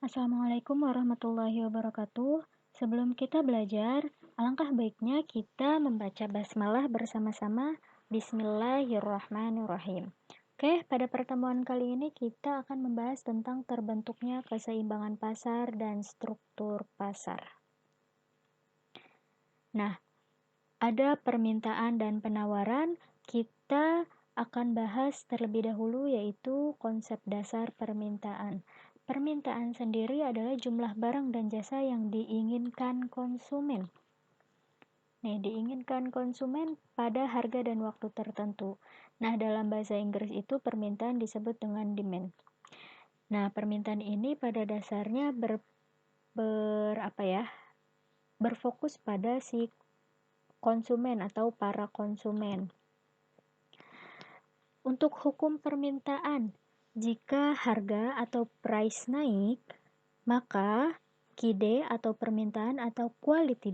Assalamualaikum warahmatullahi wabarakatuh. Sebelum kita belajar, alangkah baiknya kita membaca basmalah bersama-sama. Bismillahirrahmanirrahim. Oke, pada pertemuan kali ini kita akan membahas tentang terbentuknya keseimbangan pasar dan struktur pasar. Nah, ada permintaan dan penawaran. Kita akan bahas terlebih dahulu yaitu konsep dasar permintaan. Permintaan sendiri adalah jumlah barang dan jasa yang diinginkan konsumen. Diinginkan konsumen pada harga dan waktu tertentu. Nah, dalam bahasa Inggris itu permintaan disebut dengan demand. Nah, permintaan ini pada dasarnya berfokus pada si konsumen atau para konsumen. Untuk hukum permintaan, jika harga atau price naik, maka QD atau permintaan atau quantity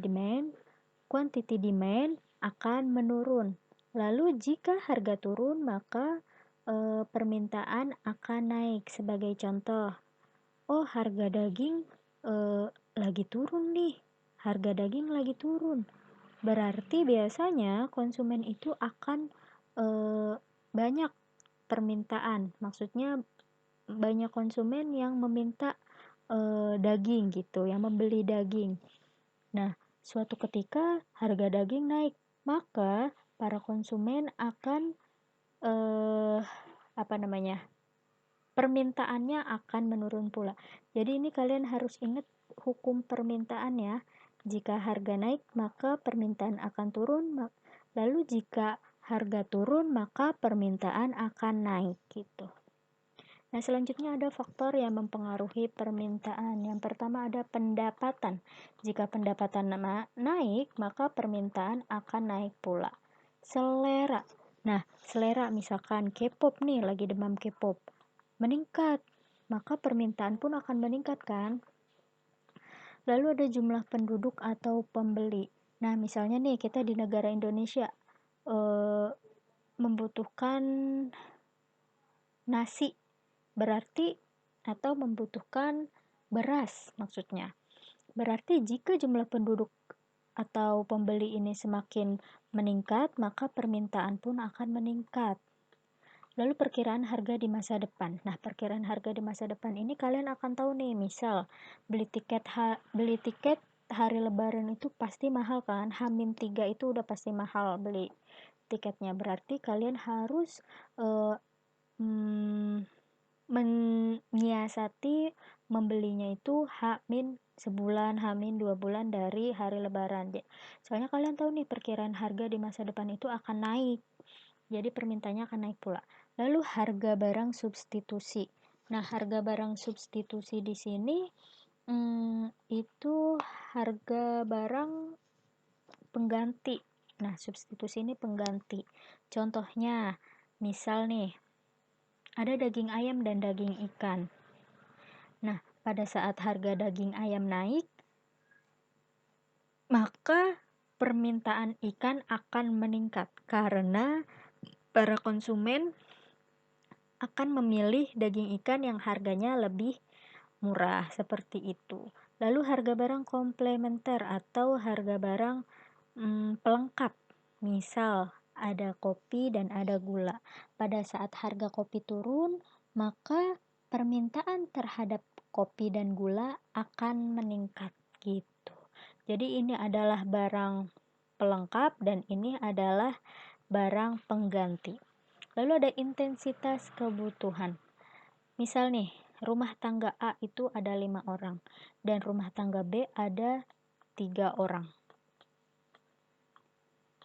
demand akan menurun. Lalu jika harga turun, maka permintaan akan naik. Sebagai contoh, harga daging lagi turun nih. Harga daging lagi turun. Berarti biasanya konsumen itu akan banyak permintaan, maksudnya banyak konsumen yang meminta daging gitu, yang membeli daging. Nah, suatu ketika harga daging naik, maka para konsumen akan permintaannya akan menurun pula. Jadi ini kalian harus ingat hukum permintaan ya. Jika harga naik, maka permintaan akan turun. Lalu jika harga turun, maka permintaan akan naik gitu. Nah, selanjutnya ada faktor yang mempengaruhi permintaan. Yang pertama ada pendapatan. Jika pendapatan naik, maka permintaan akan naik pula. Selera. Nah, selera misalkan K-pop nih, lagi demam K-pop, meningkat, maka permintaan pun akan meningkat kan? Lalu ada jumlah penduduk atau pembeli. Nah, misalnya nih kita di negara Indonesia membutuhkan nasi, berarti atau membutuhkan beras maksudnya. Berarti jika jumlah penduduk atau pembeli ini semakin meningkat, maka permintaan pun akan meningkat. Lalu perkiraan harga di masa depan. Nah, perkiraan harga di masa depan ini kalian akan tahu nih, misal beli tiket hari lebaran itu pasti mahal kan? H-3 itu udah pasti mahal beli tiketnya. Berarti kalian harus menyiasati membelinya itu sebulan, H-2 bulan dari hari lebaran. Soalnya kalian tahu nih perkiraan harga di masa depan itu akan naik. Jadi permintaannya akan naik pula. Lalu harga barang substitusi. Nah, harga barang substitusi di sini itu harga barang pengganti. Nah, substitusi ini pengganti. Contohnya, misal nih, ada daging ayam dan daging ikan. Nah, pada saat harga daging ayam naik, maka permintaan ikan akan meningkat karena para konsumen akan memilih daging ikan yang harganya lebih murah, seperti itu. Lalu harga barang komplementer atau harga barang pelengkap. Misal ada kopi dan ada gula. Pada saat harga kopi turun, maka permintaan terhadap kopi dan gula akan meningkat gitu. Jadi ini adalah barang pelengkap dan ini adalah barang pengganti. Lalu ada intensitas kebutuhan. Misal nih, rumah tangga A itu ada 5 orang dan rumah tangga B ada 3 orang.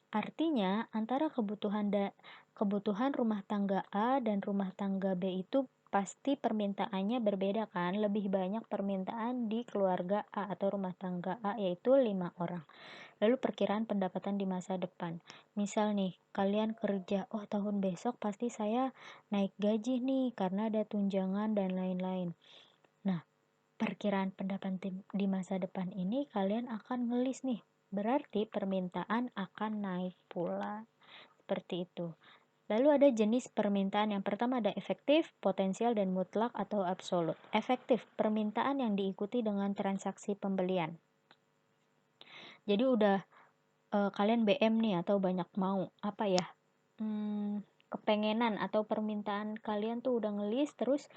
Artinya, antara kebutuhan rumah tangga A dan rumah tangga B itu pasti permintaannya berbeda kan? Lebih banyak permintaan di keluarga A atau rumah tangga A, yaitu 5 orang. Lalu perkiraan pendapatan di masa depan. Misal nih, kalian kerja, tahun besok pasti saya naik gaji nih karena ada tunjangan dan lain-lain. Nah, perkiraan pendapatan di masa depan ini kalian akan ngelis nih. Berarti permintaan akan naik pula. Seperti itu. Lalu ada jenis permintaan. Yang pertama ada efektif, potensial, dan mutlak atau absolut. Efektif, permintaan yang diikuti dengan transaksi pembelian. Jadi udah kalian BM nih atau banyak mau apa ya, kepengenan atau permintaan kalian tuh udah ngelis terus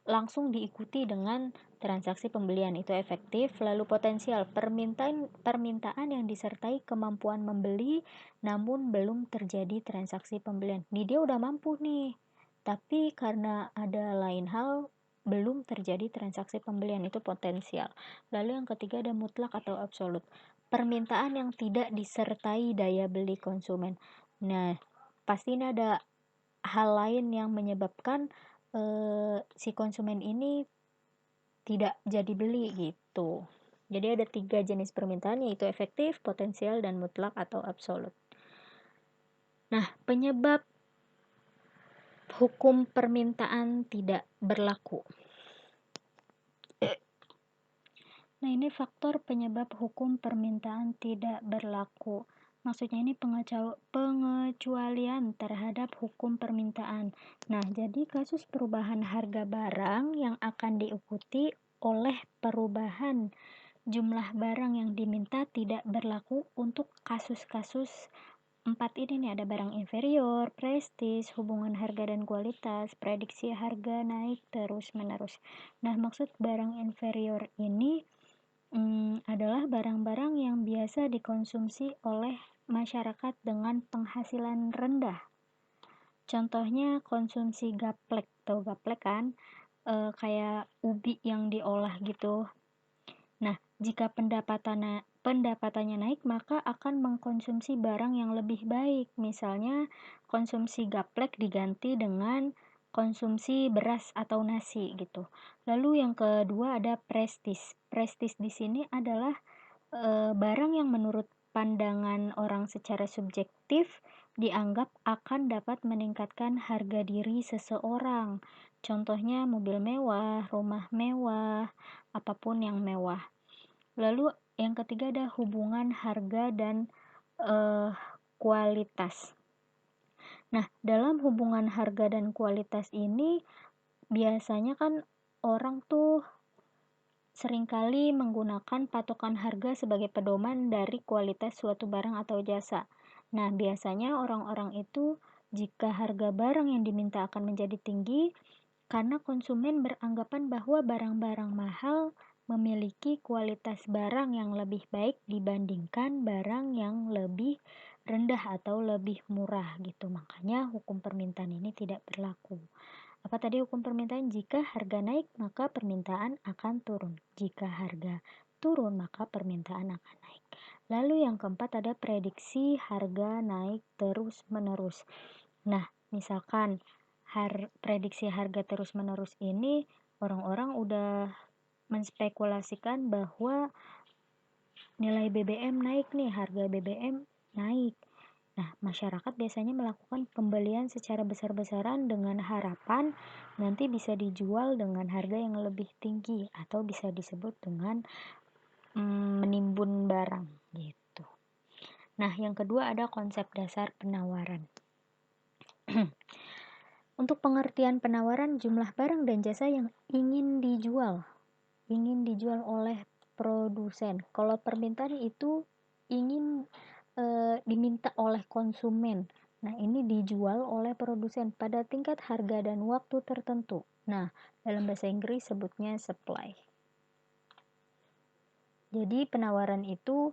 langsung diikuti dengan transaksi pembelian, itu efektif. Lalu potensial, permintaan yang disertai kemampuan membeli namun belum terjadi transaksi pembelian. Nih dia udah mampu nih, tapi karena ada lain hal belum terjadi transaksi pembelian, itu potensial. Lalu yang ketiga ada mutlak atau absolut, permintaan yang tidak disertai daya beli konsumen. Nah, pasti ini ada hal lain yang menyebabkan si konsumen ini tidak jadi beli gitu. Jadi ada 3 jenis permintaan, yaitu efektif, potensial, dan mutlak atau absolut. Nah, penyebab hukum permintaan tidak berlaku. Nah, ini faktor penyebab hukum permintaan tidak berlaku. Maksudnya ini pengecualian terhadap hukum permintaan. Nah, jadi kasus perubahan harga barang yang akan diikuti oleh perubahan jumlah barang yang diminta tidak berlaku untuk kasus-kasus 4 ini nih, ada barang inferior, prestis, hubungan harga dan kualitas, prediksi harga naik terus-menerus. Nah, maksud barang inferior ini adalah barang-barang yang biasa dikonsumsi oleh masyarakat dengan penghasilan rendah. Contohnya konsumsi gaplek, tahu gaplek kan? Kayak ubi yang diolah gitu. Nah, jika pendapatannya naik, maka akan mengkonsumsi barang yang lebih baik. Misalnya, konsumsi gaplek diganti dengan konsumsi beras atau nasi gitu. Lalu yang kedua ada prestis. Prestis di sini adalah barang yang menurut pandangan orang secara subjektif dianggap akan dapat meningkatkan harga diri seseorang. Contohnya mobil mewah, rumah mewah, apapun yang mewah. Lalu yang ketiga ada hubungan harga dan kualitas. Nah, dalam hubungan harga dan kualitas ini biasanya kan orang tuh seringkali menggunakan patokan harga sebagai pedoman dari kualitas suatu barang atau jasa. Nah, biasanya orang-orang itu jika harga barang yang diminta akan menjadi tinggi karena konsumen beranggapan bahwa barang-barang mahal memiliki kualitas barang yang lebih baik dibandingkan barang yang lebih rendah atau lebih murah gitu. Makanya hukum permintaan ini tidak berlaku. Apa tadi hukum permintaan? Jika harga naik, maka permintaan akan turun. Jika harga turun, maka permintaan akan naik. Lalu yang keempat ada prediksi harga naik terus-menerus. Nah, misalkan prediksi harga terus-menerus ini orang-orang udah menspekulasikan bahwa nilai BBM naik nih, harga BBM naik. Nah, masyarakat biasanya melakukan pembelian secara besar-besaran dengan harapan nanti bisa dijual dengan harga yang lebih tinggi atau bisa disebut dengan menimbun barang gitu. Nah, yang kedua ada konsep dasar penawaran. Untuk pengertian penawaran, jumlah barang dan jasa yang ingin dijual oleh produsen. Kalau permintaan itu ingin diminta oleh konsumen. Nah, ini dijual oleh produsen pada tingkat harga dan waktu tertentu. Nah, dalam bahasa Inggris sebutnya supply. Jadi penawaran itu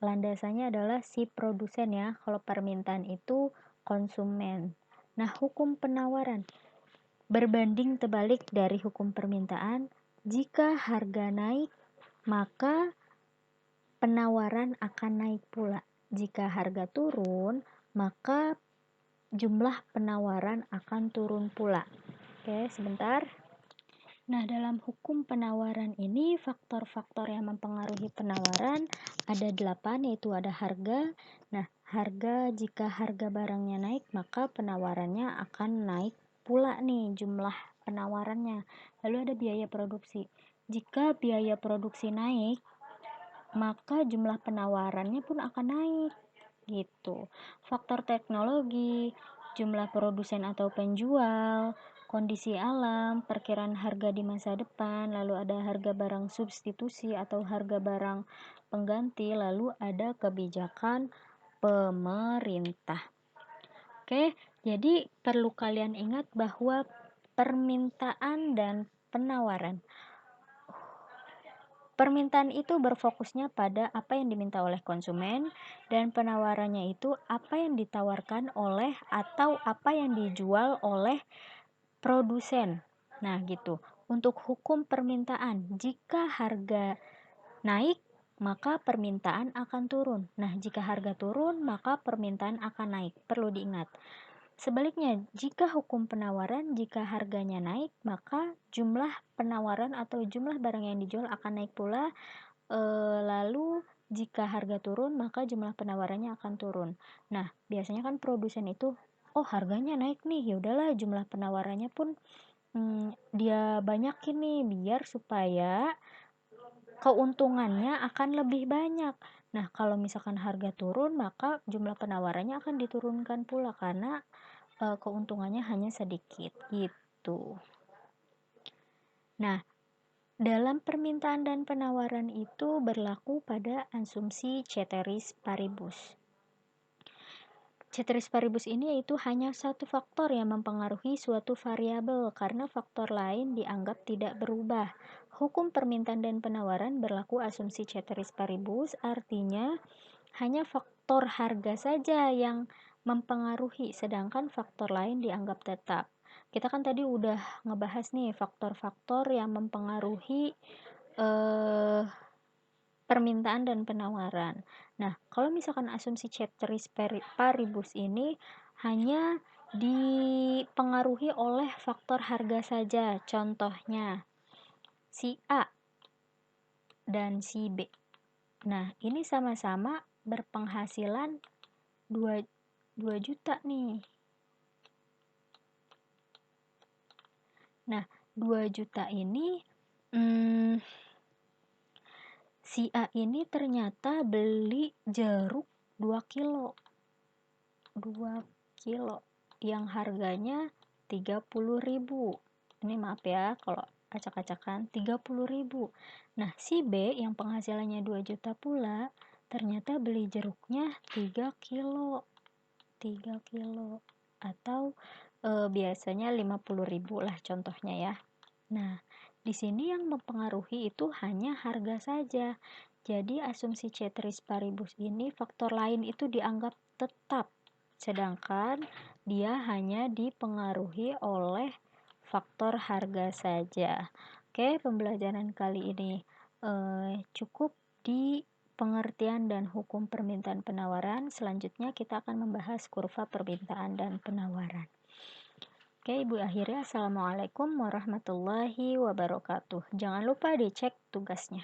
landasannya adalah si produsen ya. Kalau permintaan itu konsumen. Nah, hukum penawaran berbanding terbalik dari hukum permintaan. Jika harga naik, maka penawaran akan naik pula. Jika harga turun, maka jumlah penawaran akan turun pula. Oke, sebentar. Nah, dalam hukum penawaran ini, faktor-faktor yang mempengaruhi penawaran ada 8, yaitu ada harga. Nah, jika harga barangnya naik, maka penawarannya akan naik pula nih jumlah penawarannya. Lalu ada biaya produksi. Jika biaya produksi naik, maka jumlah penawarannya pun akan naik gitu. Faktor teknologi, jumlah produsen atau penjual, kondisi alam, perkiraan harga di masa depan, lalu ada harga barang substitusi atau harga barang pengganti, lalu ada kebijakan pemerintah. Oke, jadi perlu kalian ingat bahwa permintaan dan penawaran. Permintaan itu berfokusnya pada apa yang diminta oleh konsumen, dan penawarannya itu apa yang ditawarkan oleh atau apa yang dijual oleh produsen. Nah, gitu. Untuk hukum permintaan, jika harga naik, maka permintaan akan turun. Nah, jika harga turun, maka permintaan akan naik. Perlu diingat. Sebaliknya, jika hukum penawaran, jika harganya naik, maka jumlah penawaran atau jumlah barang yang dijual akan naik pula. Lalu jika harga turun, maka jumlah penawarannya akan turun. Nah, biasanya kan produsen itu, oh harganya naik nih, ya udahlah jumlah penawarannya pun dia banyakin nih biar supaya keuntungannya akan lebih banyak. Nah, kalau misalkan harga turun, maka jumlah penawarannya akan diturunkan pula karena keuntungannya hanya sedikit gitu. Nah, dalam permintaan dan penawaran itu berlaku pada asumsi ceteris paribus. Ceteris paribus ini yaitu hanya satu faktor yang mempengaruhi suatu variabel karena faktor lain dianggap tidak berubah. Hukum permintaan dan penawaran berlaku asumsi ceteris paribus, artinya hanya faktor harga saja yang mempengaruhi, sedangkan faktor lain dianggap tetap. Kita kan tadi udah ngebahas nih faktor-faktor yang mempengaruhi permintaan dan penawaran. Nah, kalau misalkan asumsi ceteris paribus ini hanya dipengaruhi oleh faktor harga saja. Contohnya, si A dan si B. Nah, ini sama-sama berpenghasilan 2 juta nih. Nah, 2 juta ini si A ini ternyata beli jeruk 2 kilo. 2 kilo yang harganya 30.000. Ini maaf ya kalau acak-acakan 30.000. Nah, si B yang penghasilannya 2 juta pula ternyata beli jeruknya 3 kilo. 3 kilo atau biasanya 50.000 lah contohnya ya. Nah, di sini yang mempengaruhi itu hanya harga saja. Jadi asumsi ceteris paribus ini faktor lain itu dianggap tetap, sedangkan dia hanya dipengaruhi oleh faktor harga saja. Oke, pembelajaran kali ini cukup di pengertian dan hukum permintaan penawaran. Selanjutnya kita akan membahas kurva permintaan dan penawaran. Oke, Ibu akhirnya Assalamualaikum warahmatullahi wabarakatuh. Jangan lupa dicek tugasnya.